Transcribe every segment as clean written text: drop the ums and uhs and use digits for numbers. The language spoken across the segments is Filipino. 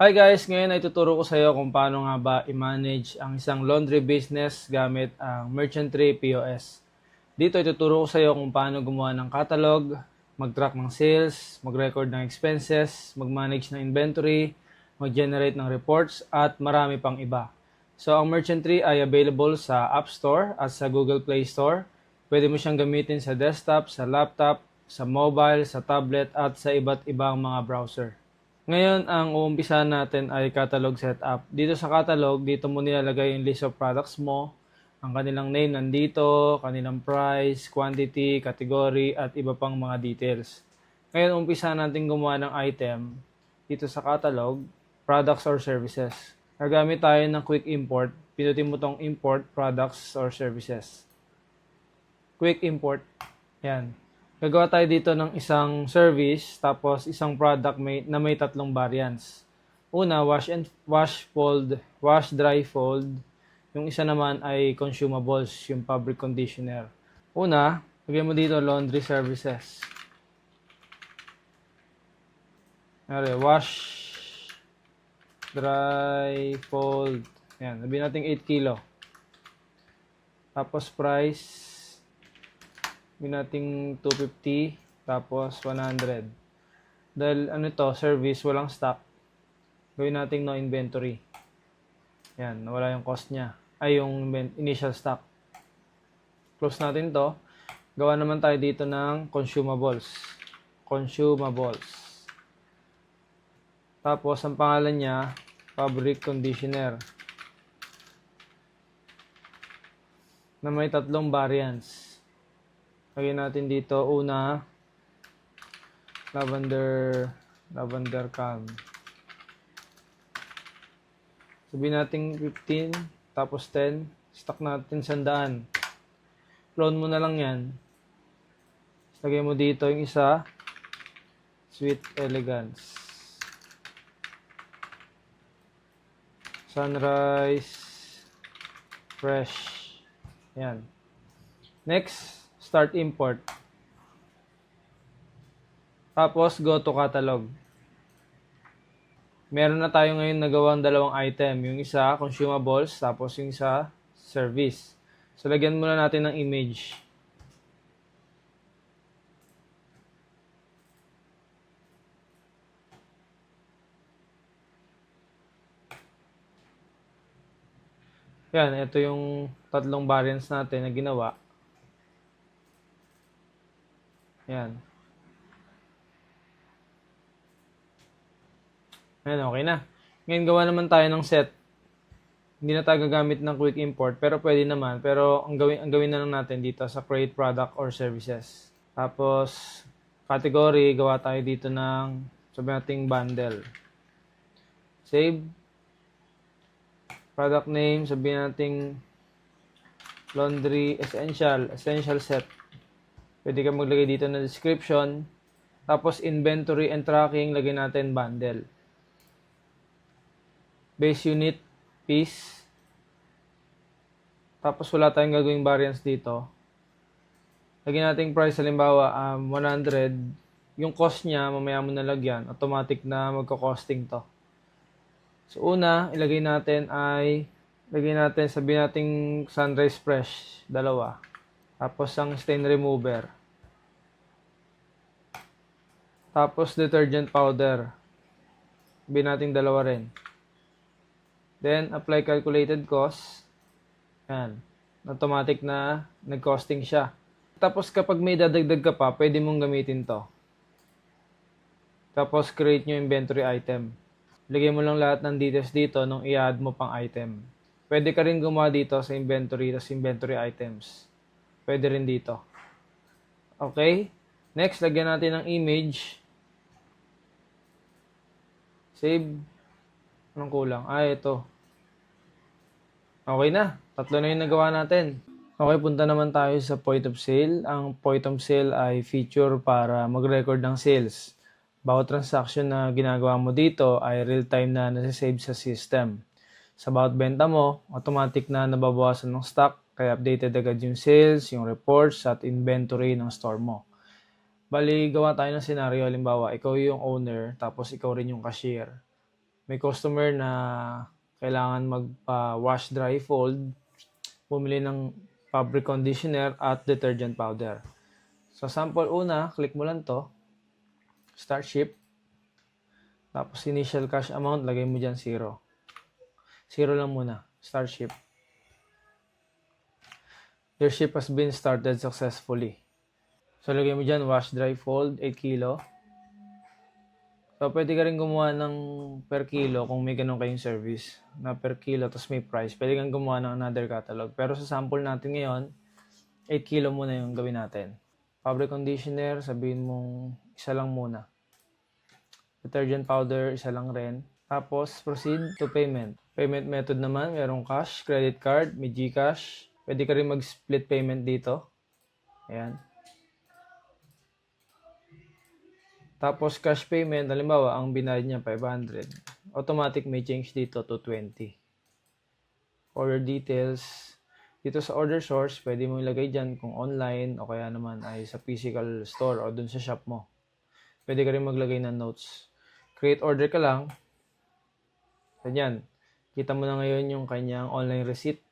Hi guys, ngayon ay tuturo ko sa iyo kung paano nga ba i-manage ang isang laundry business gamit ang Merchantry POS. Dito ay tuturo ko sa iyo kung paano gumawa ng catalog, mag-track ng sales, mag-record ng expenses, mag-manage ng inventory, mag-generate ng reports, at marami pang iba. So ang Merchantry ay available sa App Store at sa Google Play Store. Pwede mo siyang gamitin sa desktop, sa laptop, sa mobile, sa tablet, at sa iba't ibang mga browser. Ngayon, ang uumpisahan natin ay catalog setup. Dito sa catalog, dito mo nilalagay yung list of products mo, ang kanilang name nandito, kanilang price, quantity, category, at iba pang mga details. Ngayon, umpisahan natin gumawa ng item dito sa catalog, products or services. Gagamit tayo ng quick import. Pinutin mo tong import products or services. Quick import. Yan. Gagawa tayo dito ng isang service, tapos isang product na may tatlong variants. Una, wash, dry, fold. Yung isa naman ay consumables, yung fabric conditioner. Una, lagyan mo dito laundry services. Wash, dry, fold. Yan, sabihin natin 8 kilo. Tapos price, sabihin natin 250, tapos 100. Dahil service, walang stock, gawin natin no inventory. Yan, nawala yung cost niya. Ay, yung initial stock. Close natin to. Gawa naman tayo dito ng consumables. Tapos, ang pangalan niya, fabric conditioner. Na may tatlong variants. Lagyan natin dito, una, lavender calm. Sabihin natin 15, tapos 10, stock natin 100. Clone mo na lang yan. Lagay mo dito yung isa, Sweet Elegance. Sunrise, Fresh. Yan. Next, start import. Tapos, go to catalog. Meron na tayo ngayon nagawang dalawang item. Yung isa, consumables, tapos yung isa, service. So, lagyan muna natin ng image. Yan, ito yung tatlong variants natin na ginawa. Yan. Ayan, okay na. Ngayon, gawa naman tayo ng set. Hindi na tayo gagamit ng quick import, pero pwede naman. Pero ang gawin na lang natin dito sa create product or services. Tapos, category, gawa tayo dito ng, sabihin natin bundle. Save. Product name, sabihin natin laundry essential set. Pwede ka maglagay dito na description. Tapos, inventory and tracking, lagay natin bundle. Base unit, piece. Tapos wala tayong gagawing variance dito. Lagyan natin price, halimbawa 100. Yung cost niya, mamaya mo nalagyan. Automatic na magko-costing to. So una, lagay natin, sabihin natin Sunrise Fresh, 2. Tapos ang stain remover. Tapos detergent powder. Sabihin natin 2 rin. Then, apply calculated cost. Yan. Automatic na nag-costing siya. Tapos, kapag may dadagdag ka pa, pwede mong gamitin to. Tapos, create nyo inventory item. Lagay mo lang lahat ng details dito nung i-add mo pang item. Pwede ka rin gumawa dito sa inventory, tas inventory items. Pwede rin dito. Okay? Next, lagyan natin ng image. Save. Anong kulang? Ito. Okay na. 3 na yung nagawa natin. Okay, punta naman tayo sa point of sale. Ang point of sale ay feature para mag-record ng sales. Bawat transaction na ginagawa mo dito ay real-time na nasa-save sa system. Sa bawat benta mo, automatic na nababawasan ng stock, kaya updated agad yung sales, yung reports, at inventory ng store mo. Bali, gawa tayo ng scenario. Halimbawa, ikaw yung owner, tapos ikaw rin yung cashier. May customer na kailangan magpa-wash, dry, fold, bumili ng fabric conditioner at detergent powder. So sample una, click mo lang to, start ship, tapos initial cash amount, lagay mo dyan 0. 0 lang muna, start ship. Your ship has been started successfully. So lagay mo dyan, wash, dry, fold, 8 kilo. So, pwede ka rin gumawa ng per kilo kung may ganun kayong service na per kilo tapos may price. Pwede kang gumawa ng another catalog. Pero sa sample natin ngayon, 8 kilo muna yung gawin natin. Fabric conditioner, sabihin mong isa lang muna. Detergent powder, isa lang rin. Tapos, proceed to payment. Payment method naman, merong cash, credit card, may GCash. Pwede ka rin mag-split payment dito. Ayan. Tapos cash payment, halimbawa, ang binayad niya 500. Automatic may change dito to 20. Order details. Dito sa order source, pwede mo ilagay dyan kung online o kaya naman ay sa physical store o dun sa shop mo. Pwede ka rin maglagay ng notes. Create order ka lang. Ganyan. Kita mo na ngayon yung kanyang online receipt.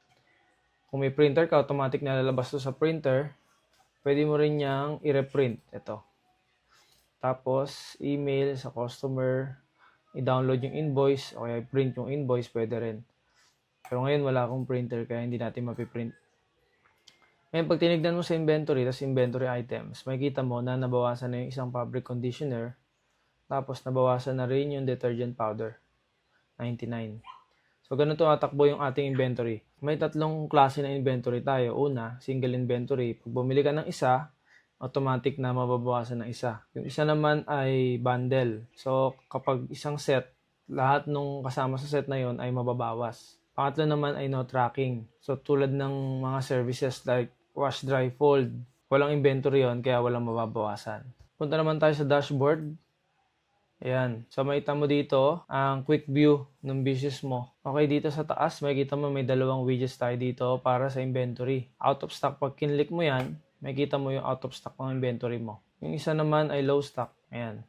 Kung may printer ka, automatic na lalabas to sa printer. Pwede mo rin niyang i-reprint. Ito. Tapos, email sa customer, i-download yung invoice, o kaya print yung invoice, pwede rin. Pero ngayon, wala akong printer, kaya hindi natin mapiprint. Ngayon, pag tinignan mo sa inventory, tapos inventory items, makikita mo na nabawasan na yung isang fabric conditioner, tapos nabawasan na rin yung detergent powder, 99. So, ganun tumatakbo yung ating inventory. May tatlong klase ng inventory tayo. Una, single inventory. Pag bumili ka ng isa, automatic na mababawasan ng isa. Yung isa naman ay bundle. So, kapag isang set, lahat nung kasama sa set na yon ay mababawas. Pangatlo naman ay no tracking. So, tulad ng mga services like wash, dry, fold, walang inventory yon kaya walang mababawasan. Punta naman tayo sa dashboard. Ayan. So, makita mo dito ang quick view ng business mo. Okay, dito sa taas, makikita mo may dalawang widgets tayo dito para sa inventory. Out of stock, pag kinlik mo yan, makikita mo yung out of stock ng inventory mo. Yung isa naman ay low stock. Ayan.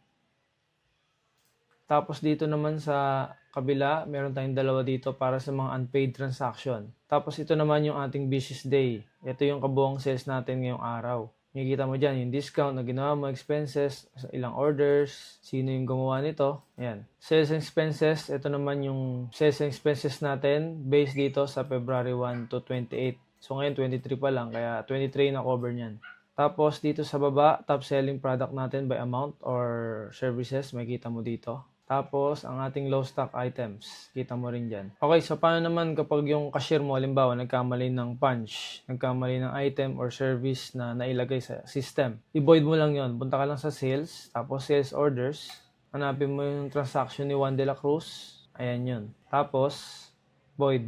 Tapos dito naman sa kabila, meron tayong dalawa dito para sa mga unpaid transaction. Tapos ito naman yung ating business day. Ito yung kabuang sales natin ngayong araw. Makikita mo dyan yung discount na ginawa mo, expenses, ilang orders, sino yung gumawa nito. Ayan. Sales and expenses, ito naman yung sales and expenses natin based dito sa February 1 to 28. So ngayon 23 pa lang, kaya 23 na cover niyan. Tapos dito sa baba, top selling product natin by amount or services, makikita mo dito. Tapos ang ating low stock items, kita mo rin dyan. Okay, so paano naman kapag yung cashier mo, halimbawa, nagkamali ng punch, nagkamali ng item or service na nailagay sa system. I-void mo lang yon. Punta ka lang sa sales, tapos sales orders. Hanapin mo yung transaction ni Juan de la Cruz. Ayan yun. Tapos, void.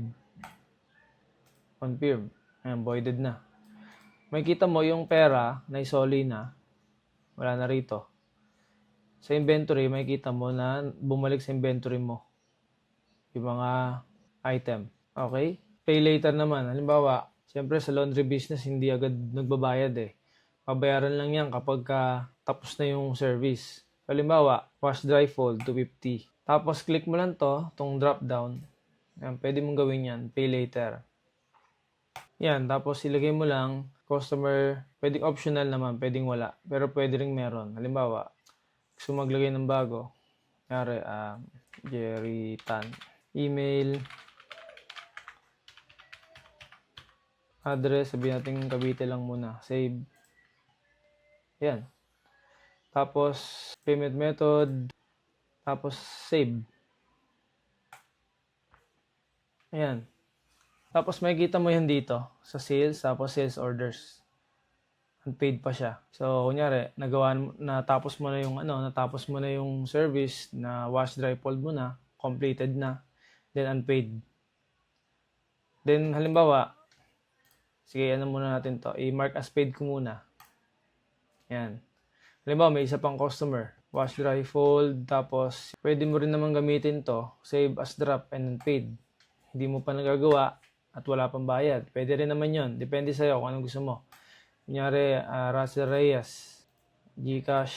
Confirm. Ayan, voided na. Makikita mo yung pera na isoli na, wala na rito. Sa inventory, makikita mo na bumalik sa inventory mo yung mga item. Okay? Pay later naman. Halimbawa, siyempre sa laundry business, hindi agad nagbabayad eh. Pabayaran lang yan kapag tapos na yung service. Halimbawa, wash, dry, fold, 250. Tapos, click mo lang to, tong drop down. Yan, pwede mong gawin yan, pay later. Yan, tapos ilagay mo lang, customer, pwedeng optional naman, pwedeng wala. Pero pwede ring meron. Halimbawa, gusto maglagay ng bago. Kaya, Jerry Tan. Email. Address, sabihin natin Cavite lang muna. Save. Yan. Tapos, payment method. Tapos, save. Ayan. Tapos, makikita mo yan dito sa sales, tapos sales orders. Unpaid pa siya. So, kunyari, natapos mo na yung service na wash, dry, fold mo na, completed na, then unpaid. Then, halimbawa, sige, muna natin to, i-mark as paid ko muna. Yan. Halimbawa, may isa pang customer, wash, dry, fold, tapos, pwede mo rin naman gamitin to, save as drop and unpaid. Hindi mo pa nagagawa at wala pang bayad. Pwede rin naman yon. Depende sa'yo kung anong gusto mo. Kunyari, Russell Reyes, GCash,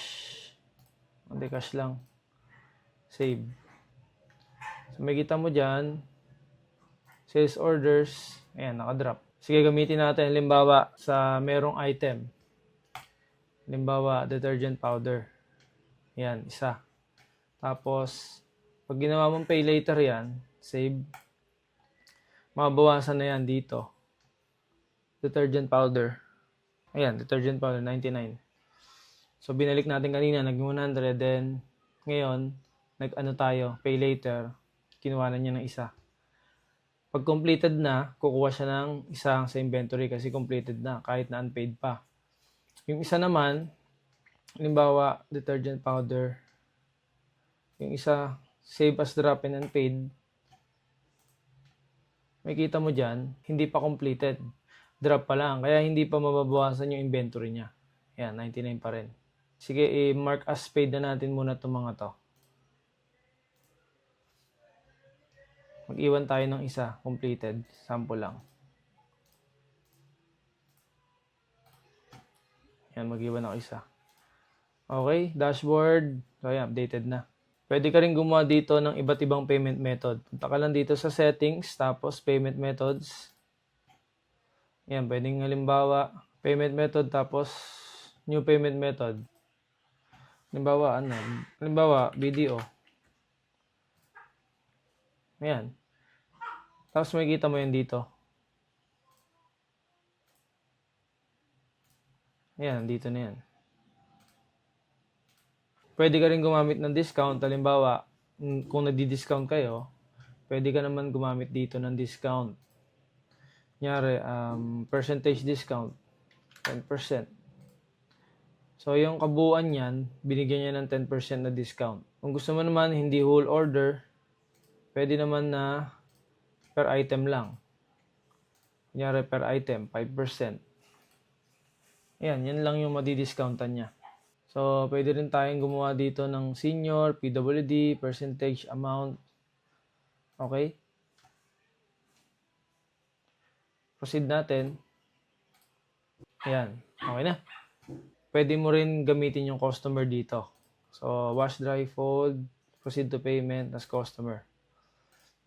hindi cash lang, save. So, makikita mo dyan, sales orders, ayan, nakadrop. Sige, gamitin natin, halimbawa, sa merong item. Halimbawa, detergent powder. Ayan, isa. Tapos, pag ginawa mong pay later yan, save, mababawasan na yan dito. Detergent powder. Ayan, detergent powder, 99. So, binalik natin kanina, naging 100, then, ngayon, nag-ano tayo, pay later, kinuha na niya ng isa. Pag completed na, kukuha siya ng isang sa inventory kasi completed na, kahit na unpaid pa. Yung isa naman, halimbawa, detergent powder, yung isa, save as drop and unpaid, makikita mo dyan, hindi pa completed. Drop pa lang, kaya hindi pa mababawasan yung inventory niya. Ayan, 99 pa rin. Sige, i-mark as paid na natin muna itong mga to. Mag-iwan tayo ng isa, completed, sample lang. Ayan, mag-iwan ako isa. Okay, dashboard. So, ayan, updated na. Pwede ka rin gumawa dito ng iba't ibang payment method. Punta ka lang dito sa settings, tapos payment methods. Ayan, pwedeng halimbawa, payment method, tapos new payment method. Halimbawa, ano? Halimbawa, BDO. Ayan. Tapos makikita mo yan dito. Ayan, dito na yan. Pwede ka rin gumamit ng discount. Halimbawa, kung nagdi-discount kayo, pwede ka naman gumamit dito ng discount. Kunyari, percentage discount, 10%. So, yung kabuuan niyan, binigyan niya ng 10% na discount. Kung gusto mo naman, hindi whole order, pwede naman na per item lang. Kunyari, per item, 5%. Ayan, yan lang yung madi-discountan niya. So, pwede rin tayong gumawa dito ng senior, PWD, percentage amount. Okay? Proceed natin. Ayan, okay na. Pwede mo rin gamitin yung customer dito. So, wash, dry, fold, proceed to payment as customer.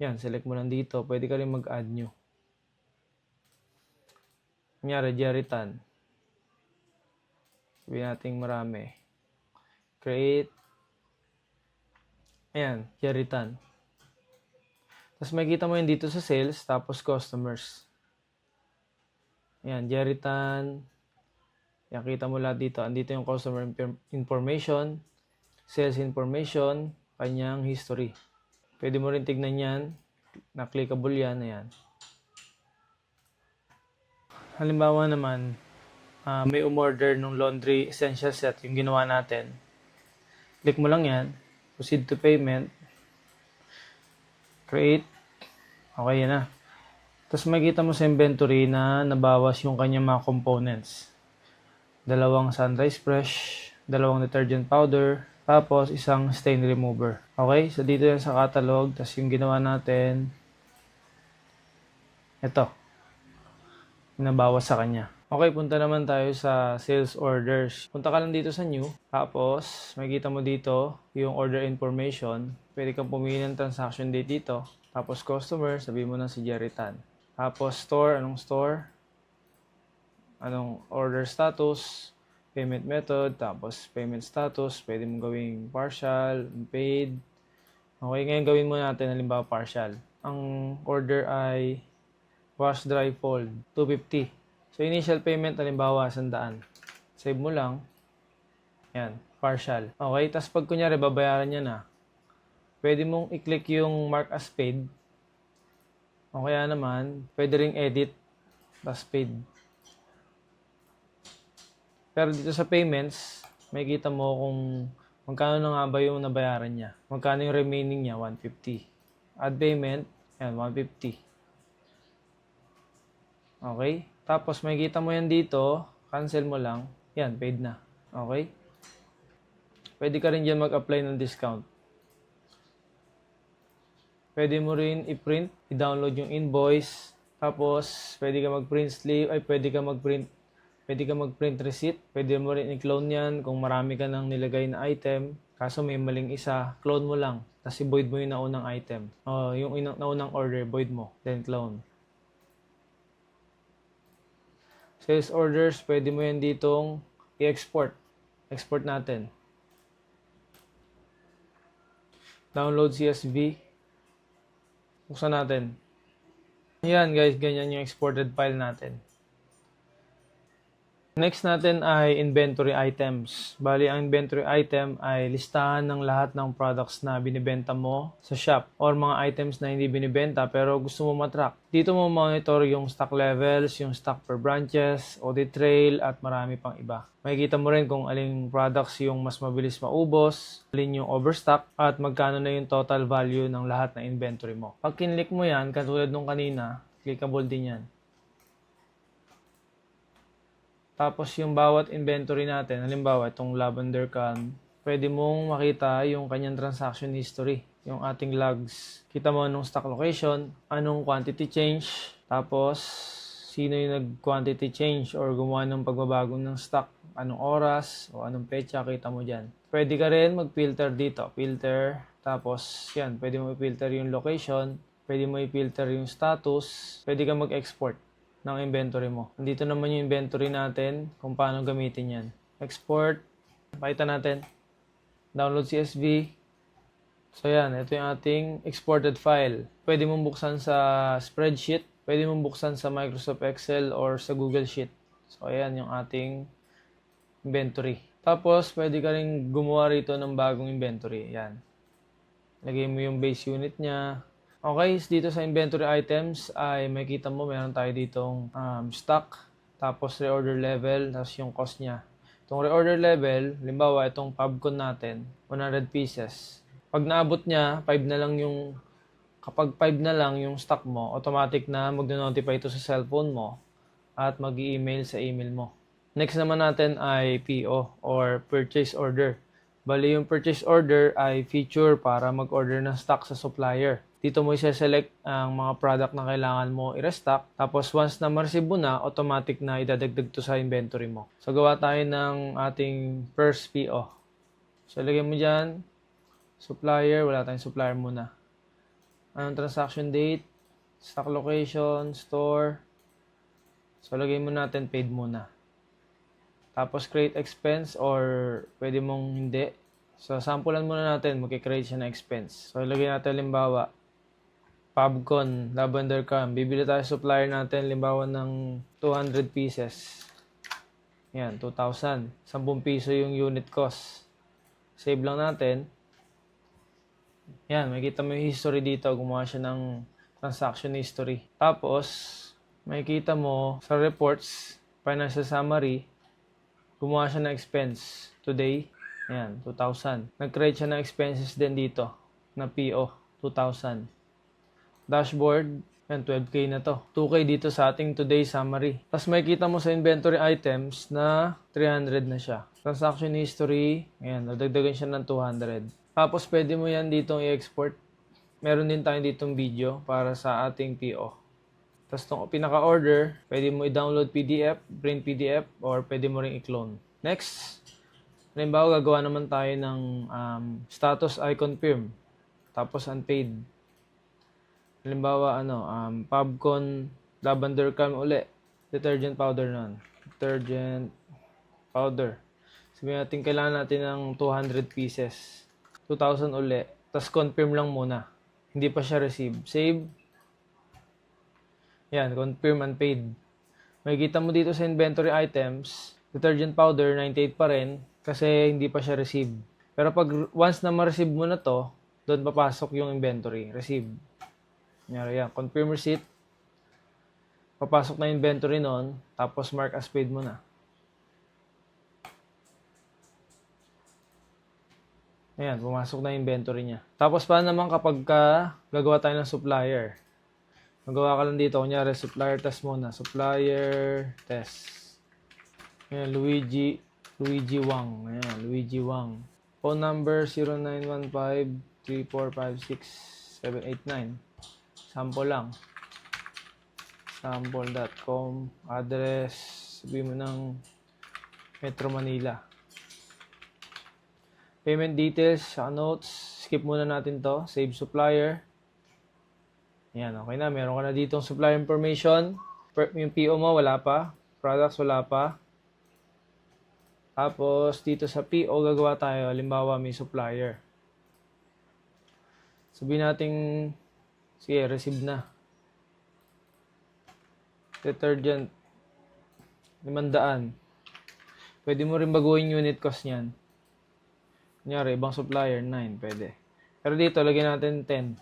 Yan, select mo lang dito. Pwede ka rin mag-add new. Kunyari, Jerry Tan. Sabihin natin marami. Create. Ayan, Jerry Tan. Tapos makikita mo yun dito sa sales, tapos customers. Ayan, Jerry Tan. Yan, kita mo lahat dito. Andito yung customer information, sales information, kanyang history. Pwede mo rin tignan yan. Na-clickable yan. Ayan. Halimbawa naman, may umorder ng laundry essential set, yung ginawa natin. Click mo lang yan. Proceed to payment. Create. Okay, yan na. Tapos makikita mo sa inventory na nabawas yung kanyang mga components. 2 sunrise fresh, 2 detergent powder, tapos isang stain remover. Okay, so dito yan sa catalog, tapos yung ginawa natin, ito, nabawas sa kanya. Okay, punta naman tayo sa sales orders. Punta ka lang dito sa new, tapos makikita mo dito yung order information. Pwede kang pumili ng transaction date dito. Tapos customer, sabihin mo na si Jerry Tan. Tapos store, anong store? Anong order status, payment method, tapos payment status, pwede mong gawing partial, paid. Okay, ngayon gawin mo natin halimbawa partial. Ang order ay wash, dry, fold, 250. So, initial payment halimbawa 100. Save mo lang. Yan, partial. Okay, tapos pag kunyari babayaran niya na, pwede mong i-click yung mark as paid. O kaya naman, pwede ring edit, tas paid. Pero dito sa payments, makikita mo kung magkano na nga ba yung nabayaran niya. Magkano yung remaining niya, 150. Add payment, yan, 150. Okay? Tapos makikita mo yan dito, cancel mo lang, yan, paid na. Okay? Pwede ka rin dyan mag-apply ng discount. Pwede mo rin i-print, i-download yung invoice. Tapos, pwede ka mag-print sleeve, pwede ka mag-print receipt. Pwede mo rin i-clone yan kung marami ka nang nilagay na item. Kaso may maling isa, clone mo lang. Tapos i-void mo yung naunang item. O, yung naunang order, void mo. Then clone. Sales orders, pwede mo yan ditong i-export. Export natin. Download CSV. Buksan natin. Yan guys, ganyan yung exported file natin. Next natin ay inventory items. Bali, ang inventory item ay listahan ng lahat ng products na binibenta mo sa shop or mga items na hindi binibenta pero gusto mo matrack. Dito mo monitor yung stock levels, yung stock per branches, audit trail, at marami pang iba. Makikita mo rin kung aling products yung mas mabilis maubos, alin yung overstock, at magkano na yung total value ng lahat ng inventory mo. Pag kinlik mo yan, katulad nung kanina, clickable din yan. Tapos yung bawat inventory natin, halimbawa itong lavender can, pwede mong makita yung kanyang transaction history, yung ating logs. Kita mo anong stock location, anong quantity change, tapos sino yung nag-quantity change or gumawa ng pagbabago ng stock, anong oras o anong petsa, kita mo dyan. Pwede ka rin mag-filter dito, filter, tapos yan, pwede mo i-filter yung location, pwede mo i-filter yung status, pwede ka mag-export ng inventory mo. Dito naman yung inventory natin kung paano gamitin yan. Export. Pakita natin. Download CSV. So yan, ito yung ating exported file. Pwede mong buksan sa spreadsheet. Pwede mong buksan sa Microsoft Excel or sa Google Sheet. So ayan yung ating inventory. Tapos pwede ka rin gumawa rito ng bagong inventory. Yan. Lagay mo yung base unit niya. Okay, dito sa inventory items ay makikita mo meron tayo ditong stock, tapos reorder level, tapos yung cost niya. Itong reorder level, limbawa itong pubcon natin, 100 pieces. Pag naabot niya, 5 na lang yung, kapag 5 na lang yung stock mo, automatic na mag-notify ito sa cellphone mo at mag-i-email sa email mo. Next naman natin ay PO or purchase order. Bali yung purchase order ay feature para mag-order ng stock sa supplier. Dito mo i-select ang mga product na kailangan mo i-restock. Tapos once na ma-receive mo na, automatic na idadagdag to sa inventory mo. So gawa tayo ng ating first PO. So lagay mo dyan, supplier, wala tayong supplier muna. Anong transaction date, stock location, store. So lagay mo natin paid muna. Tapos create expense or pwede mong hindi. So sampulan muna natin, mag-create siya ng expense. So ilagay natin limbawa, pubcon, lavender can. Bibili tayo supplier natin limbawa ng 200 pieces. Yan, 2,000. 10 piso yung unit cost. Save lang natin. Yan, makikita mo yung history dito. Gumawa siya ng transaction history. Tapos, makikita mo sa reports, financial summary, gumawa siya ng expense. Today, yan, 2,000. Nag-create siya ng expenses din dito na PO, 2,000. Dashboard, yan, 12K na to. 2K dito sa ating today summary. Tapos makikita mo sa inventory items na 300 na siya. Transaction history, ayan, nadagdagan siya ng 200. Tapos pwede mo yan ditong i-export. Meron din tayo ditong video para sa ating PO. Tapos itong pinaka-order, pwede mo i-download PDF, print PDF, or pwede mo rin i-clone. Next, halimbawa gagawa naman tayo ng status I confirm. Tapos unpaid. Halimbawa, pubcon, lavender can uli. Detergent powder nun. Detergent powder. Sabihin natin, kailangan natin ng 200 pieces. 2,000 uli. Tapos confirm lang muna. Hindi pa siya receive. Save. Yan, confirm unpaid. Makikita mo dito sa inventory items, detergent powder, 98 pa rin kasi hindi pa siya receive. Pero pag once na ma-receive mo na to, doon papasok yung inventory. Receive. Yan, confirm receipt. Papasok na inventory nun, tapos mark as paid mo na. Ayan, pumasok na inventory niya. Tapos paano naman kapag gagawa tayo ng supplier? Magawa ka lang dito, kunyari supplier test muna. Supplier test. Ayan, Luigi Wang. Ayan, Luigi Wang. Phone number 0915-3456-789. Sample lang. Sample.com. Address. Sabihin mo ng Metro Manila. Payment details, sa notes, skip muna natin to. Save supplier. Ayan, okay na. Meron ka na ditong supplier information. Yung PO mo, wala pa. Products, wala pa. Tapos, dito sa PO, gagawa tayo. Halimbawa, may supplier. Sabihin natin, sige, receive na. Detergent, 500. Pwede mo rin baguhin unit cost niyan. Kunyari, ibang supplier, 9, pwede. Pero dito, lagyan natin 10.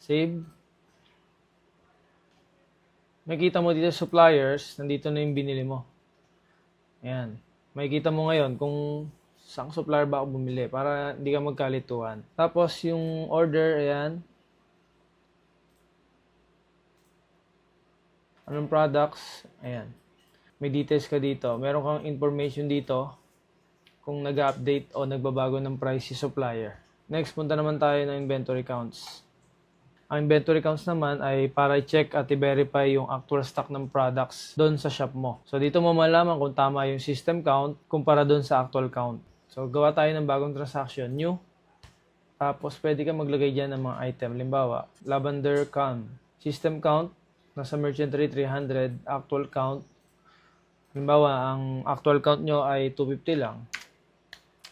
Save. Makikita mo dito suppliers, nandito na yung binili mo. Ayan. Makikita mo ngayon kung saan supplier ba ako bumili para hindi ka magkalituhan. Tapos yung order, ayan. Anong products? Ayan. May details ka dito. Meron kang information dito kung nag-update o nagbabago ng price si supplier. Next, punta naman tayo ng inventory counts. Ang inventory counts naman ay para i-check at i-verify yung actual stock ng products doon sa shop mo. So, dito mo malaman kung tama yung system count kumpara doon sa actual count. So, gawa tayo ng bagong transaction, new. Tapos, pwede ka maglagay dyan ng mga item. Limbawa, lavender calm. System count, nasa merchant rate 300, actual count. Limbawa, ang actual count nyo ay 250 lang.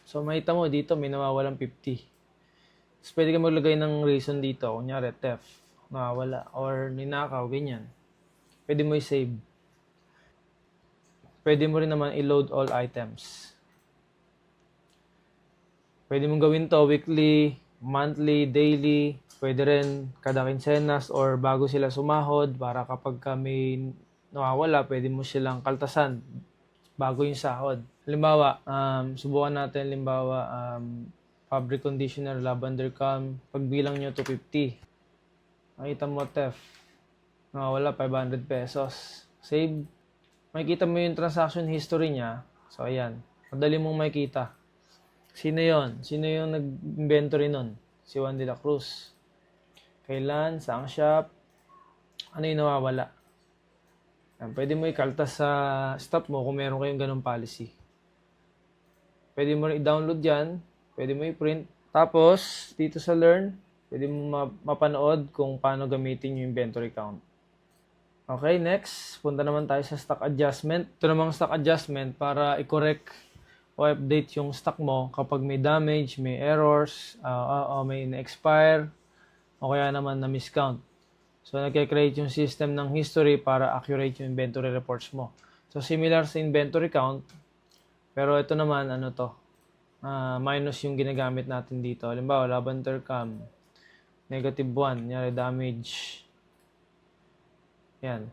So, makita mo dito may nawawalang 50. Tapos, pwede ka maglagay ng reason dito. Kunyari, theft, nawawala, or ninakaw, ganyan. Pwede mo i-save. Pwede mo rin naman i-load all items. Pwede mong gawin to weekly, monthly, daily. Pwede rin kada kinsenas or bago sila sumahod para kapag may nawawala, pwede mo silang kaltasan bago yung sahod. Halimbawa, subukan natin, fabric conditioner, lavender calm, pagbilang nyo 250. Makita mo theft, nawawala 500 pesos. Save. Makikita mo yung transaction history niya. So, ayan. Madali mong makikita. Sino yon? Sino yung nag-inventory nun? Si Juan de la Cruz. Kailan? Saang shop? Ano yung nawawala? Pwede mo ikaltas sa staff mo kung meron kayong ganong policy. Pwede mo rin i-download yan. Pwede mo i-print. Tapos, dito sa Learn, pwede mo mapanood kung paano gamitin yung inventory count. Okay, next. Punta naman tayo sa stock adjustment. Ito namang stock adjustment para i-correct o update yung stock mo kapag may damage, may errors, o may na-expire, o kaya naman na-miscount. So, nagkikreate yung system ng history para accurate yung inventory reports mo. So, similar sa inventory count, pero ito naman, minus yung ginagamit natin dito. Halimbawa, lavender cam, -1, nyari damage. Yan.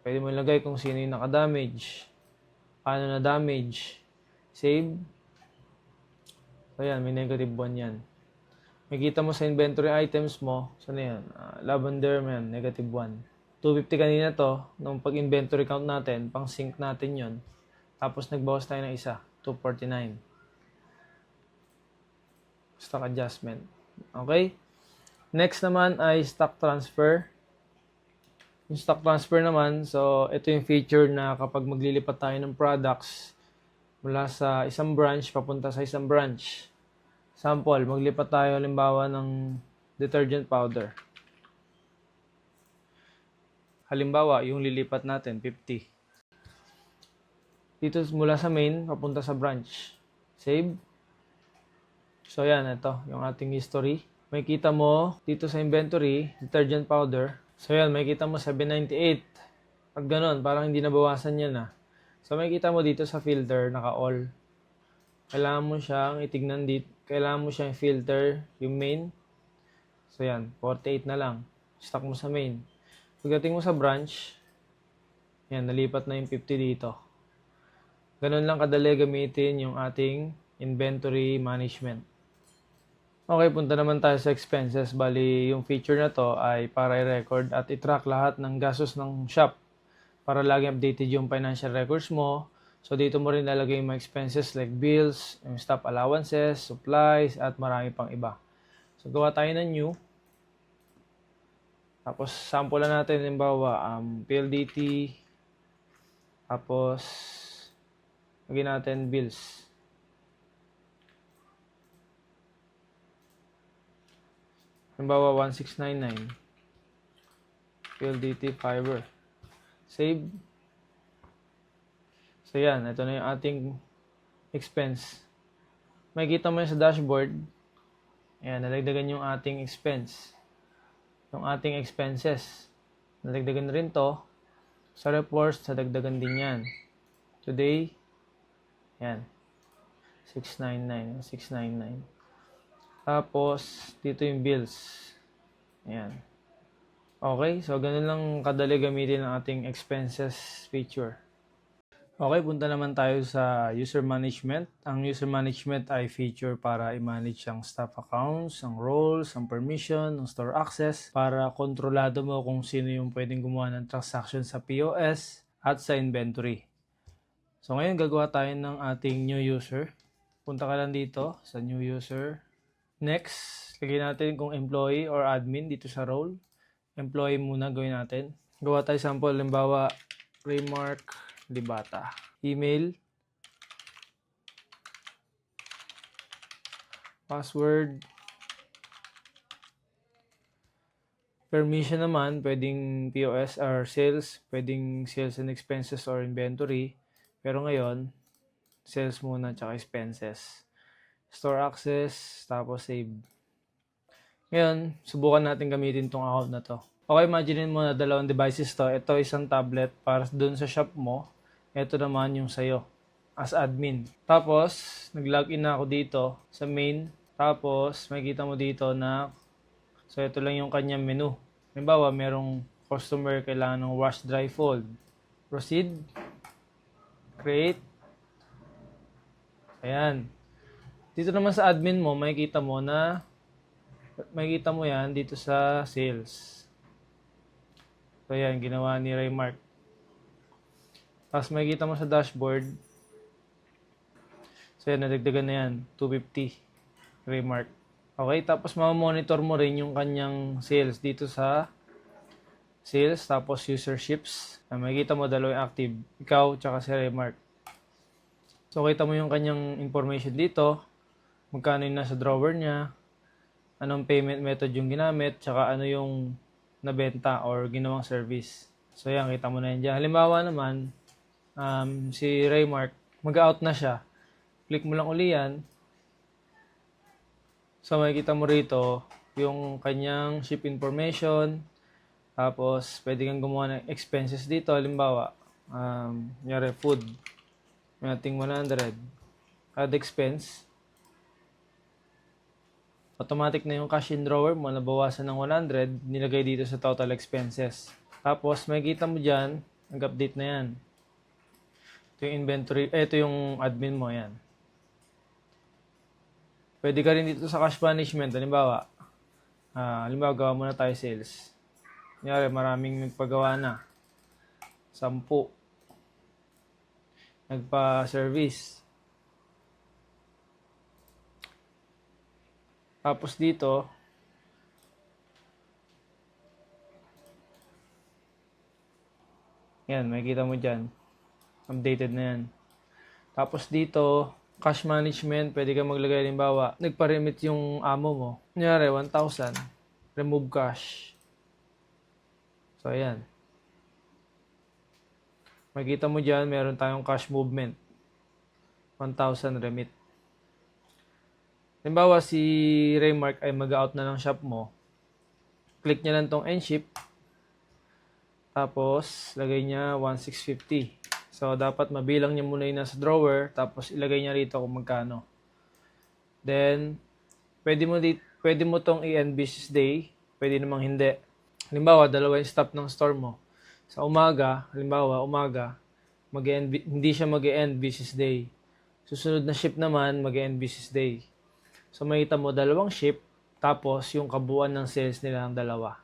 Pwede mo ilagay kung sino yung naka-damage, paano na-damage. Save. So, yan, may -1 yan. Makikita mo sa inventory items mo, saan na yan? Lavender, man, -1. 250 kanina to, nung pag-inventory count natin, pang sync natin yon. Tapos nagbawas tayo ng isa, 249. Stock adjustment. Okay? Next naman ay stock transfer. Yung stock transfer naman, so ito yung feature na kapag maglilipat tayo ng products mula sa isang branch papunta sa isang branch. Sample, maglipat tayo halimbawa ng detergent powder. Halimbawa, yung lilipat natin, 50. Dito mula sa main, papunta sa branch. Save. So, yan, ito, yung ating history. Makikita mo, dito sa inventory, detergent powder. So, yan, makikita mo 798. Pag ganun, parang hindi nabawasan yan, So, makikita mo dito sa filter, naka-all. Kailangan mo siyang itignan dito. Kailangan mo siyang filter, yung main. So, yan, 48 na lang. Stock mo sa main. Pagdating mo sa branch, yan, nalipat na yung 50 dito. Ganun lang kadali gamitin yung ating inventory management. Okay, punta naman tayo sa expenses. Bali, yung feature na to ay para i-record at i-track lahat ng gastos ng shop para laging updated yung financial records mo. So, dito mo rin lalagay yung mga expenses like bills, yung staff allowances, supplies, at marami pang iba. So, gawa tayo ng new. Tapos, sample na natin, halimbawa, PLDT. Tapos, lagyan natin bills. Halimbawa, 1699. PLDT Fiber. Save. So, yan. Ito na yung ating expense. Makikita mo yun sa dashboard. Ayan, nalagdagan yung ating expense. Yung ating expenses. Nalagdagan rin to. Sa reports, nadagdagan din yan. Today, yan. 699. Tapos, dito yung bills. Ayan. Okay, so ganun lang kadali gamitin ang ating expenses feature. Okay, punta naman tayo sa user management. Ang user management ay feature para i-manage ang staff accounts, ang roles, ang permission, ang store access para kontrolado mo kung sino yung pwedeng gumawa ng transaction sa POS at sa inventory. So ngayon gagawa tayo ng ating new user. Punta ka lang dito sa new user. Next, lagyan natin kung employee or admin dito sa role. Employee muna gawin natin. Gawa tayo sample, halimbawa, Raymark Libata. Email. Password. Permission naman, pwedeng POS or sales. Pwedeng sales and expenses or inventory. Pero ngayon, sales muna tsaka expenses. Store access, tapos save. Ngayon, subukan natin gamitin tong account na to. Okay, imagine mo na dalawang devices to. Ito isang tablet para dun sa shop mo. Ito naman yung sayo as admin. Tapos, nag-login na ako dito sa main. Tapos, makikita mo dito na so ito lang yung kanyang menu. Halimbawa, merong customer kailangan ng wash, dry, fold. Proceed. Create. Ayan. Dito naman sa admin mo, makikita mo yan dito sa sales. So, yan, ginawa ni Raymark. Tapos, makikita mo sa dashboard. So, yan, nadagdagan na yan. 250. Raymark. Okay, tapos, mamonitor mo rin yung kanyang sales dito sa sales. Tapos, userships. Makikita mo dalawa yung active. Ikaw, tsaka si Raymark. So, kita mo yung kanyang information dito. Magkano yung nasa drawer niya. Anong payment method yung ginamit, tsaka ano yung nabenta or ginawang service. So yan, kita mo na yan dyan. Halimbawa naman, si Raymark, mag-out na siya. Click mo lang uli yan. So makikita mo rito yung kanyang ship information. Tapos, pwede kang gumawa ng expenses dito. Halimbawa, nyari food. May ating 100. Add expense. Automatic na yung cash in drawer mo, nabawasan ng 100, nilagay dito sa total expenses. Tapos, makikita mo dyan, nag-update na yan. Ito yung inventory, ito yung admin mo, yan. Pwede ka rin dito sa cash management, halimbawa, gawa muna tayo sales. Kunyari, maraming nagpagawa na. 10. Nagpa-service. Tapos dito, yan, makikita mo dyan. Updated na yan. Tapos dito, cash management, pwede ka maglagay, halimbawa, nagpa-remit yung amo mo. Kunyari, 1,000. Remove cash. So, ayan. Makikita mo dyan, meron tayong cash movement. 1,000 remit. Halimbawa, si Raymark ay mag-out na ng shop mo. Click niya lang tong end ship. Tapos, lagay niya 1,650. So, dapat mabilang niya muna yung nasa drawer. Tapos, ilagay niya rito kung magkano. Then, pwede mo tong i-end business day. Pwede namang hindi. Halimbawa, dalawa yung stop ng store mo. Sa umaga, hindi siya mag-end business day. Susunod na ship naman, mag-end business day. So, makita mo, dalawang ship, tapos yung kabuuan ng sales nila ng dalawa.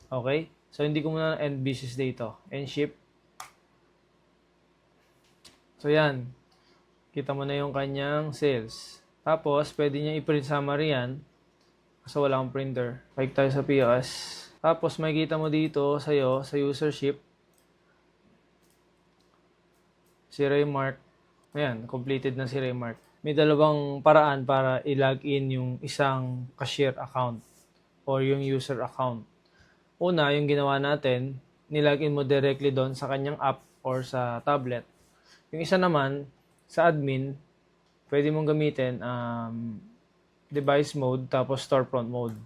Okay? So, hindi ko muna end business day ito. End ship. So, yan. Kita mo na yung kanyang sales. Tapos, pwede niya i-print summary yan. Kasi wala akong printer. Balik tayo sa POS. Tapos, makikita mo dito sa'yo, sa usership, si Raymark. Ayan, completed na si Raymark. May dalawang paraan para i-log in yung isang cashier account. or yung user account. Una, yung ginawa natin, nilagin mo directly doon sa kanyang app or sa tablet. Yung isa naman, sa admin, pwede mong gamitin device mode tapos storefront mode.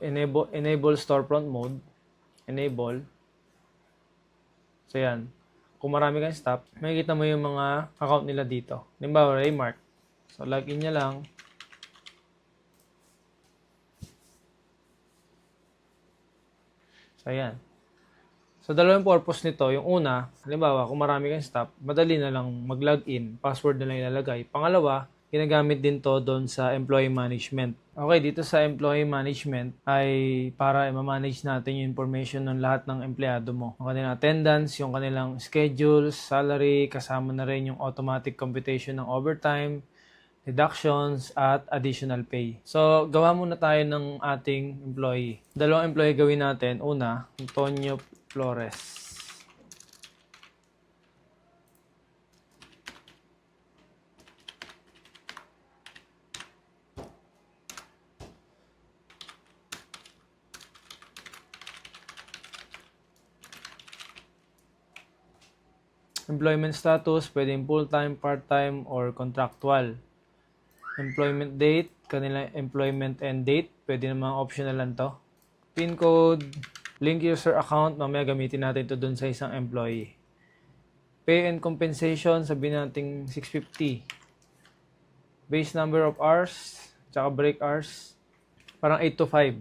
Enable storefront mode. Enable. So yan. Kung marami kang staff, makikita mo yung mga account nila dito. Halimbawa, Raymark. So login niya lang. So yan. So dalawang purpose nito. Yung una, halimbawa, kung marami kang staff, madali na lang mag-login. Password na lang ilalagay. Pangalawa, ginagamit din to doon sa employee management. Okay, dito sa employee management ay para ma-manage natin yung information ng lahat ng empleyado mo. Yung kanilang attendance, yung kanilang schedules, salary, kasama na rin yung automatic computation ng overtime, deductions, at additional pay. So, gawa muna tayo ng ating employee. Dalawang employee gawin natin. Una, Antonio Flores. Employment status, pwedeng full-time, part-time, or contractual. Employment date, kanila employment end date, pwede namang optional lang to. PIN code, link user account, mamaya gamitin natin ito dun sa isang employee. Pay and compensation, sabihin natin 650. Base number of hours, tsaka break hours, parang 8 to 5.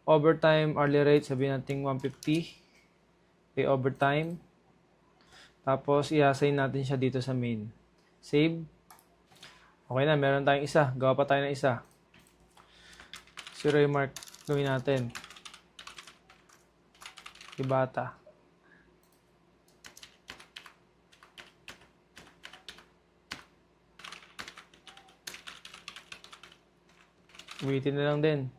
Overtime, hourly rate, sabihin natin 150. Pay overtime. Tapos, i-assign natin siya dito sa main. Save. Okay na, meron tayong isa. Gawa pa tayo ng isa. Si Raymark, gawin natin. Ibata. Ulitin na lang din.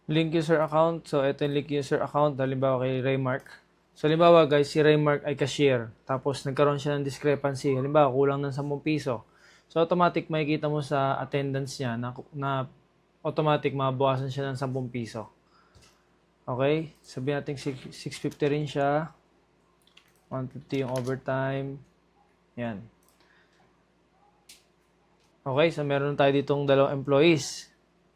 Link user account. So, ito yung link user account. Halimbawa kay Raymark. So, halimbawa guys, si Raymark ay cashier. Tapos, nagkaroon siya ng discrepancy. Halimbawa, kulang ng 10 piso. So, automatic makikita mo sa attendance niya na automatic mabawasan siya ng 10 piso. Okay? Sabihin natin 650 rin siya. 150 yung overtime. Yan. Okay, so meron tayo ditong dalawang employees.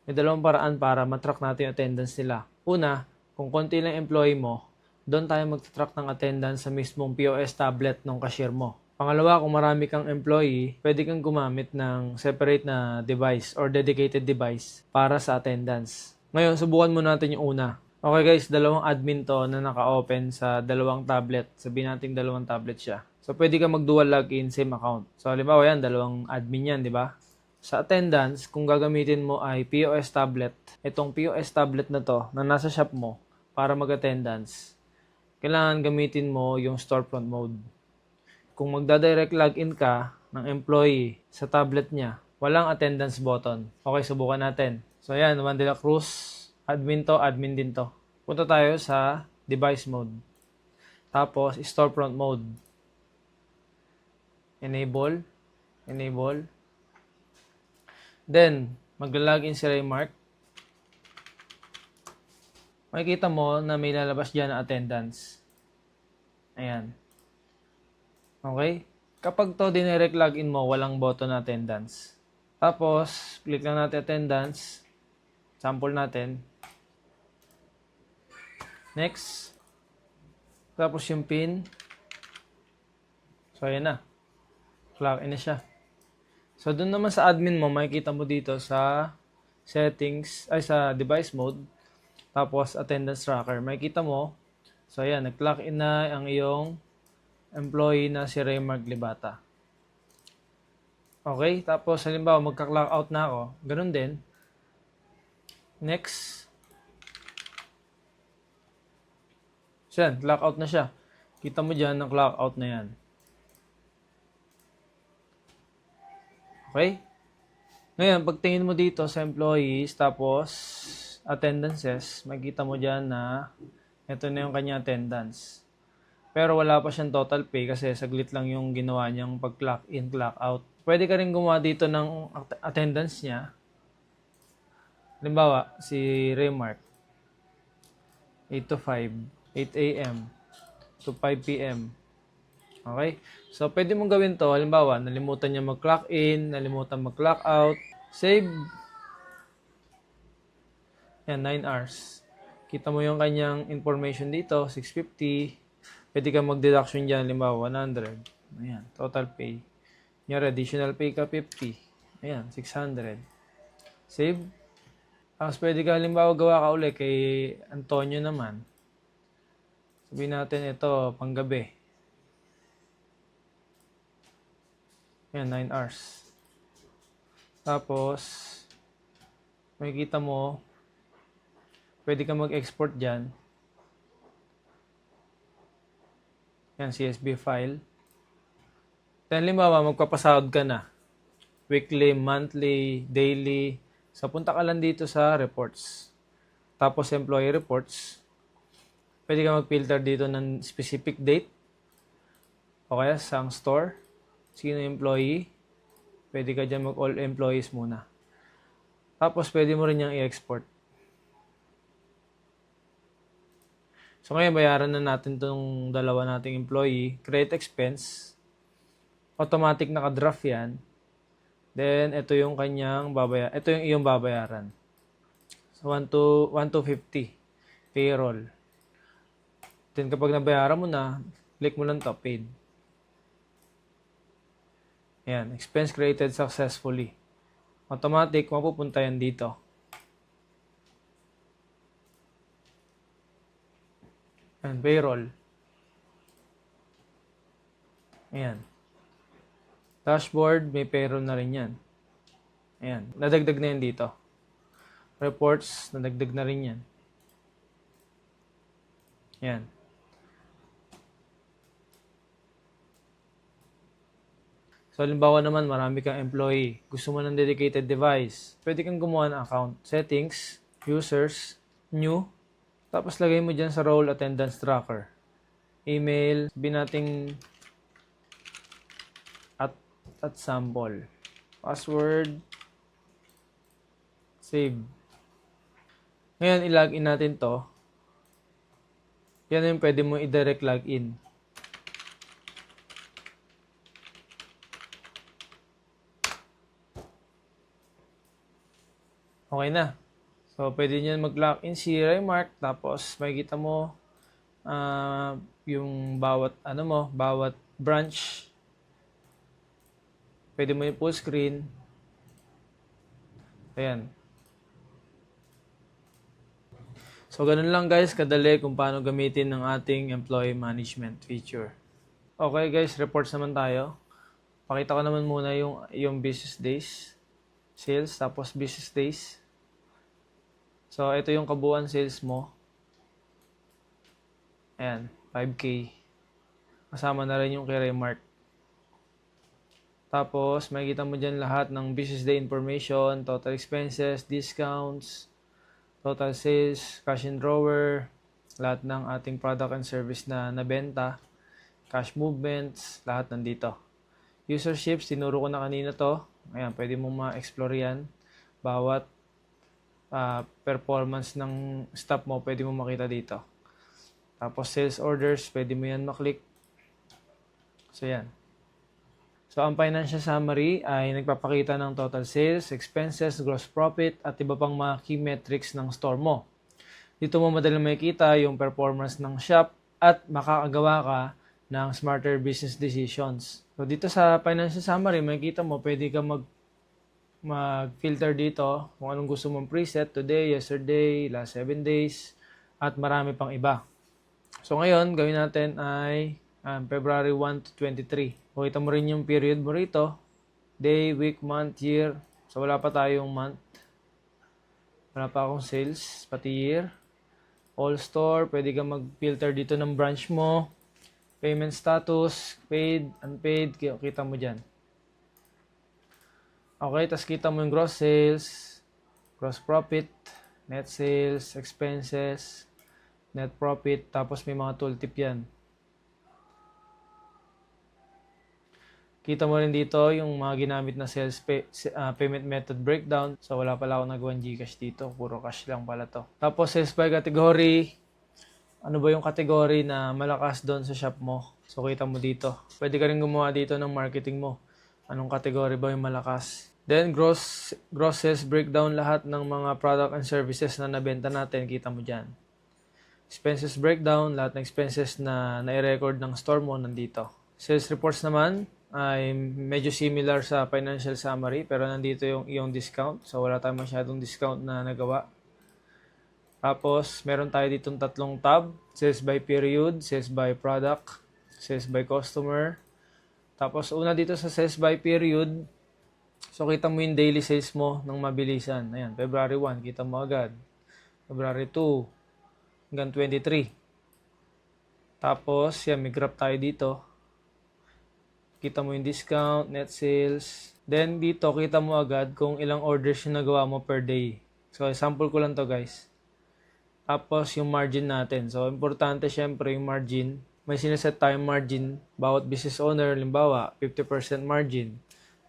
May dalawang paraan para matrack natin yung attendance nila. Una, kung konti lang employee mo, doon tayo mag-track ng attendance sa mismong POS tablet ng cashier mo. Pangalawa, kung marami kang employee, pwede kang gumamit ng separate na device or dedicated device para sa attendance. Ngayon, subukan mo natin yung una. Okay guys, dalawang admin to na naka-open sa dalawang tablet. Sabihin natin dalawang tablet siya. So, pwede ka mag-dual login, same account. So, halimbawa yan, dalawang admin yan, di ba? Sa attendance, kung gagamitin mo ay POS tablet, itong POS tablet na to, na nasa shop mo, para mag-attendance, kailangan gamitin mo yung storefront mode. Kung magda-direct login ka ng employee sa tablet niya, walang attendance button. Okay, subukan natin. So, ayan, Juan de la Cruz, admin to, admin din to. Punta tayo sa device mode. Tapos, storefront mode. Enable. Enable. Then, mag-login si Raymark. Makikita mo na may lalabas dyan na attendance. Ayan. Okay? Kapag to dinirect login mo, walang button na attendance. Tapos, click lang natin attendance. Sample natin. Next. Tapos yung pin. So, ayan na. Clock in na siya. So, dun naman sa admin mo, makikita mo dito sa settings, ay sa device mode. Tapos, attendance tracker. Makikita mo. So, ayan. Nag-clock in na ang iyong employee na si Raymark Libata. Okay. Tapos, halimbawa, magka-clock out na ako. Ganun din. Next. So, yan. Clock out na siya. Kita mo dyan, ang clock out na yan. Okay? Ngayon, pagtingin mo dito sa employees, tapos attendances, makikita mo dyan na ito na yung kanya attendance. Pero wala pa siyang total pay kasi saglit lang yung ginawa niyang pag-clock in, clock out. Pwede ka rin gumawa dito ng attendance niya. Halimbawa, si Remark, 8 to 5, 8 a.m. to 5 p.m. Okay? So, pwede mong gawin to. Halimbawa, nalimutan niya mag-clock in, nalimutan mag-clock out. Save. Yan, 9 hours. Kita mo yung kanyang information dito, 650. Pwede ka mag-deduction dyan, halimbawa, 100. Ayan, total pay. Yung additional pay ka, 50. Ayan, 600. Save. Tapos pwede ka, halimbawa, gawa ka ulit kay Antonio naman. Sabihin natin ito, panggabi. Ayan, 9 hours. Tapos, makikita mo, pwede ka mag-export dyan. Yan, CSV file. Then, halimbawa, magpapasahod ka na. Weekly, monthly, daily. So, punta ka lang dito sa reports. Tapos, employee reports. Pwede ka mag-filter dito ng specific date. O kaya, sang store. Sino employee. Pwede ka dyan mag-all employees muna. Tapos, pwede mo rin yung i-export. So, ngayon, bayaran na natin itong dalawa nating employee. Create expense. Automatic naka-draft yan. Then, ito yung kanyang babayaran. Ito yung iyong babayaran. So, 1,250. Payroll. Then, kapag nabayaran mo na, click mo lang to, paid. Ayan, expense created successfully. Automatic, mapupunta yan dito. Ayan, payroll. Ayan. Dashboard, may payroll na rin yan. Ayan, nadagdag na yan dito. Reports, nadagdag na rin yan. Ayan. So, halimbawa naman, marami kang employee. Gusto mo ng dedicated device. Pwede kang gumawa ng account. Settings, users, new. Tapos, lagay mo dyan sa role attendance tracker. Email, sabihin nating at sample. Password. Save. Ngayon, i-login natin to. Yan yung pwede mo i-direct login. Okay na. So, pwede nyo mag-login si Remark. Tapos, makikita mo yung bawat branch. Pwede mo yung full screen. Ayan. So, ganun lang guys, kadali kung paano gamitin ng ating employee management feature. Okay guys, reports naman tayo. Pakita ko naman muna yung business days. Sales, tapos business days. So, ito yung kabuuan sales mo. Ayan, 5K. Kasama na rin yung kay Remark. Tapos, makikita mo dyan lahat ng business day information, total expenses, discounts, total sales, cash and drawer, lahat ng ating product and service na nabenta, cash movements, lahat nandito. Userships, tinuro ko na kanina to. Ayan, pwede mo ma-explore yan. Bawat performance ng staff mo, pwede mo makita dito. Tapos, sales orders, pwede mo yan maklik. So, yan. So, ang financial summary ay nagpapakita ng total sales, expenses, gross profit, at iba pang mga key metrics ng store mo. Dito mo madaling makikita yung performance ng shop at makakagawa ka ng smarter business decisions. So, dito sa financial summary, makikita mo, pwede ka mag-filter dito kung anong gusto mong preset, today, yesterday, last 7 days, at marami pang iba. So, ngayon, gawin natin ay February 1 to 23. Pakita mo rin yung period mo rito. Day, week, month, year. So, wala pa tayong month. Wala pa akong sales, pati year. All store, pwede ka mag-filter dito ng branch mo. Payment status, paid, unpaid, kita mo dyan. Okay, tas kita mo yung gross sales, gross profit, net sales, expenses, net profit, tapos may mga tooltip yan. Kita mo rin dito yung mga ginamit na payment method breakdown. So wala pala ako nagawang GCash dito. Puro cash lang pala to. Tapos sales by category. Ano ba yung category na malakas doon sa shop mo? So kita mo dito. Pwede ka rin gumawa dito ng marketing mo. Anong category ba yung malakas? Then gross sales breakdown lahat ng mga product and services na nabenta natin. Kita mo dyan. Expenses breakdown. Lahat ng expenses na nai-record ng store mo nandito. Sales reports naman ay medyo similar sa financial summary pero nandito yung iyong discount. So wala tayong masyadong discount na nagawa. Tapos meron tayo ditong tatlong tab. Sales by period, sales by product, sales by customer. Tapos una dito sa sales by period. So kita mo yung daily sales mo ng mabilisan. Ayan, February 1, kita mo agad. February 2 hanggang 23. Tapos yan, may graph tayo dito. Kita mo yung discount, net sales. Then dito, kita mo agad kung ilang orders yung nagawa mo per day. So, sample ko lang to guys. Tapos yung margin natin. So, importante syempre yung margin. May sineset tayong margin. Bawat business owner, limbawa, 50% margin.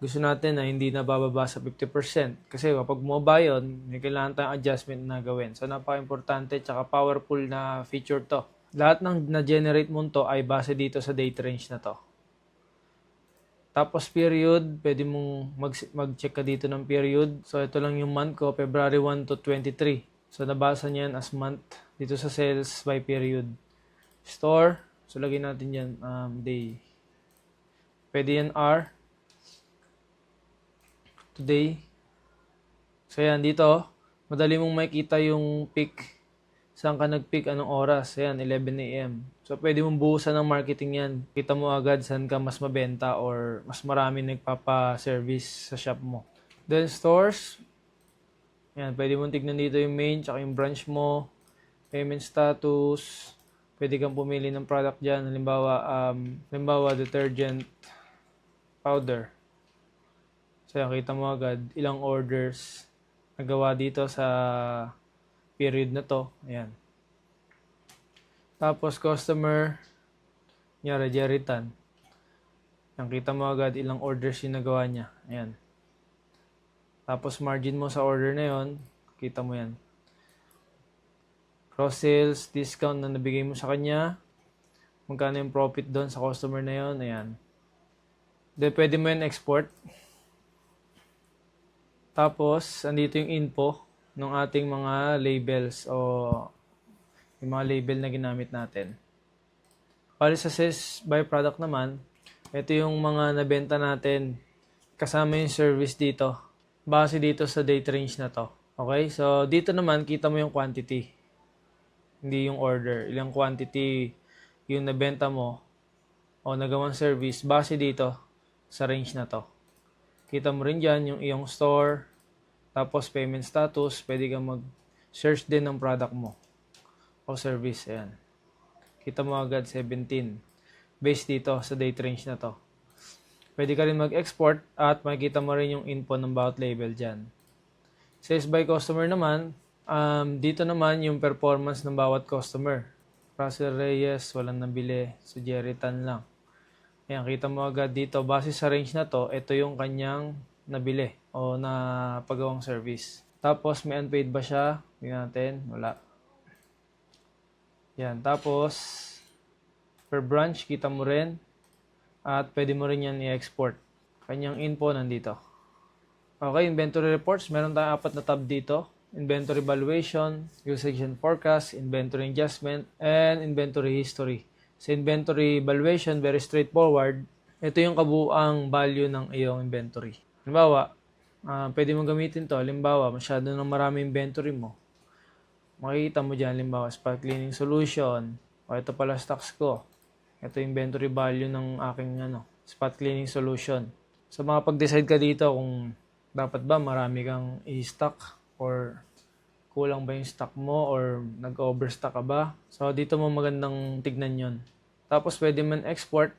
Gusto natin na hindi na bababa sa 50%. Kasi kapag bumaba yun, may kailangan tayong adjustment na gawin. So, napaka-importante tsaka powerful na feature to. Lahat ng na-generate mo to ay base dito sa date range na to. Tapos period, pwede mong mag-check ka dito ng period. So ito lang yung month ko, February 1 to 23. So nabasa niyan as month dito sa sales by period. Store, so lagyan natin yan day. Pwede yan hour. Today. So yan dito, madali mong makita yung peak. Saan ka nag-peak, anong oras? Ayan, 11 a.m. So, pwede mong buhusan ng marketing yan. Kita mo agad saan ka mas mabenta or mas marami nagpapa-service sa shop mo. Then, stores. Ayan, pwede mong tignan dito yung main, tsaka yung branch mo. Payment status. Pwede kang pumili ng product dyan. Halimbawa, detergent powder. So, ayan, kita mo agad ilang orders nagawa dito sa period na to. Ayan. Tapos customer, nyari Jeritan. Nakita mo agad ilang orders yung nagawa niya. Ayan. Tapos margin mo sa order na yon, kita mo yan. Cross sales, discount na nabigay mo sa kanya. Magkano yung profit doon sa customer na yon. Ayan. Then pwede mo yan export. Tapos, andito yung info ng ating mga labels o yung mga label na ginamit natin. Para sa sales by product naman, ito yung mga nabenta natin kasama yung service dito. Base dito sa date range na to. Okay? So, dito naman, kita mo yung quantity. Hindi yung order. Ilang quantity yung nabenta mo o nagawang service base dito sa range na to. Kita mo rin dyan yung iyong store. Tapos payment status, pwede kang mag-search din ng product mo o service. Ayan. Kita mo agad 17. Based dito sa date range na to. Pwede ka rin mag-export at makikita mo rin yung info ng bawat label dyan. Sales by customer naman, dito naman yung performance ng bawat customer. Russell Reyes, walang nabili. Si Jerry Tan lang. Ayan, kita mo agad dito. Base sa range na to, ito yung kanyang nabili o na pagawang service. Tapos, may unpaid ba siya? Tingnan natin. Wala. Yan. Tapos, per branch, kita mo rin. At pwede mo rin yan i-export. Kanyang info nandito. Okay, inventory reports. Meron tayong 4 na tab dito. Inventory valuation, usage and forecast, inventory adjustment, and inventory history. Sa inventory valuation, very straightforward. Ito yung kabuuang value ng iyong inventory. Halimbawa, pwede mong gamitin to. Halimbawa, masyado nang marami inventory mo. Makikita mo dyan, halimbawa, spot cleaning solution. O ito pala stocks ko. Ito yung inventory value ng aking spot cleaning solution. So, makapag-decide ka dito kung dapat ba marami kang i-stock or kulang ba yung stock mo or nag-overstock ka ba. So, dito mo magandang tignan yon. Tapos, pwede man export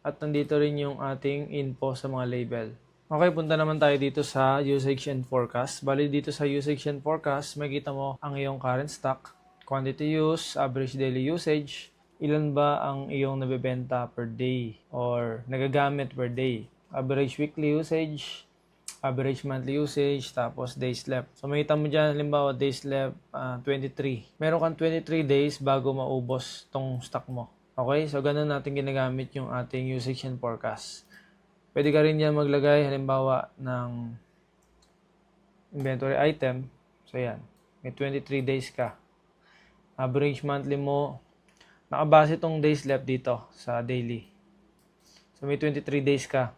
at nandito rin yung ating info sa mga label. Okay, punta naman tayo dito sa usage and forecast. Bali dito sa usage and forecast, makikita mo ang iyong current stock, quantity use, average daily usage, ilan ba ang iyong nabebenta per day or nagagamit per day. Average weekly usage, average monthly usage, tapos days left. So makita mo dyan, halimbawa days left, 23. Meron kang 23 days bago maubos tong stock mo. Okay, so ganun natin ginagamit yung ating usage and forecast. Pwede ka rin yan maglagay halimbawa ng inventory item. So yan, may 23 days ka. Average monthly mo, nakabase tong days left dito sa daily. So may 23 days ka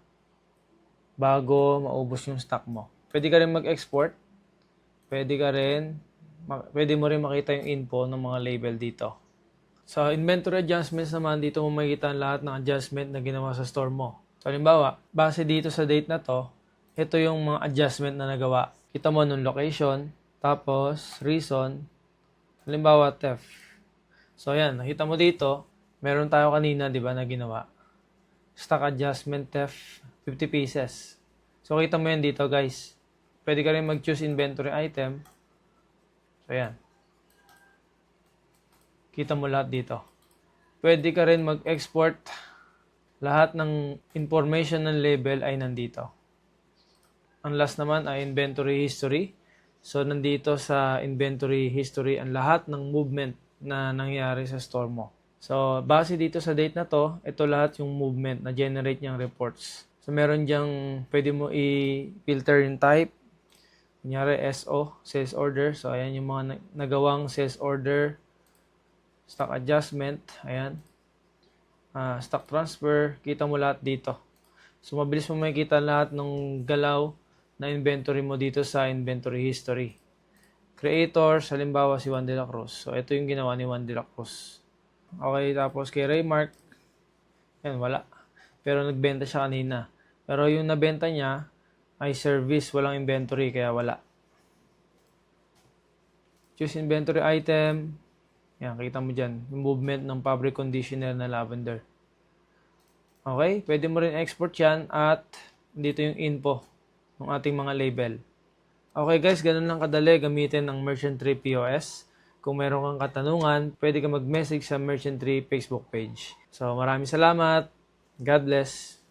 bago maubos yung stock mo. Pwede ka rin mag-export. Pwede mo rin makita yung info ng mga label dito. Sa inventory adjustments naman, dito mo makikita ang lahat ng adjustment na ginawa sa store mo. So, halimbawa, base dito sa date na to, ito yung mga adjustment na nagawa. Kita mo nung location, tapos reason, halimbawa theft. So, yan, nakita mo dito, meron tayo kanina, di ba, na ginawa. Stock adjustment theft, 50 pieces. So, kita mo yan dito, guys. Pwede ka rin mag-choose inventory item. So, yan. Kita mo lahat dito. Pwede ka rin mag-export. Lahat ng information ng label ay nandito. Ang last naman ay inventory history. So, nandito sa inventory history ang lahat ng movement na nangyari sa store mo. So, base dito sa date na to, ito lahat yung movement na generate niyang reports. So, meron diyang pwede mo i-filter yung type. Kunyari, SO, sales order. So, ayan yung mga nagawang sales order. Stock adjustment. Ayan. Stock transfer. Kita mo lahat dito. So, mabilis mo makikita lahat ng galaw na inventory mo dito sa inventory history. Creators, halimbawa si Juan de la Cruz. So, ito yung ginawa ni Juan de la Cruz. Okay, tapos kay Raymark. Yan, wala. Pero nagbenta siya kanina. Pero yung nabenta niya ay service, walang inventory, kaya wala. Choose inventory item. Yan, kita mo dyan. Yung movement ng fabric conditioner na lavender. Okay, pwede mo rin export yan at dito yung info ng ating mga label. Okay guys, ganun lang kadali gamitin ng Merchant Tree POS. Kung meron kang katanungan, pwede ka mag-message sa Merchant Tree Facebook page. So, maraming salamat. God bless.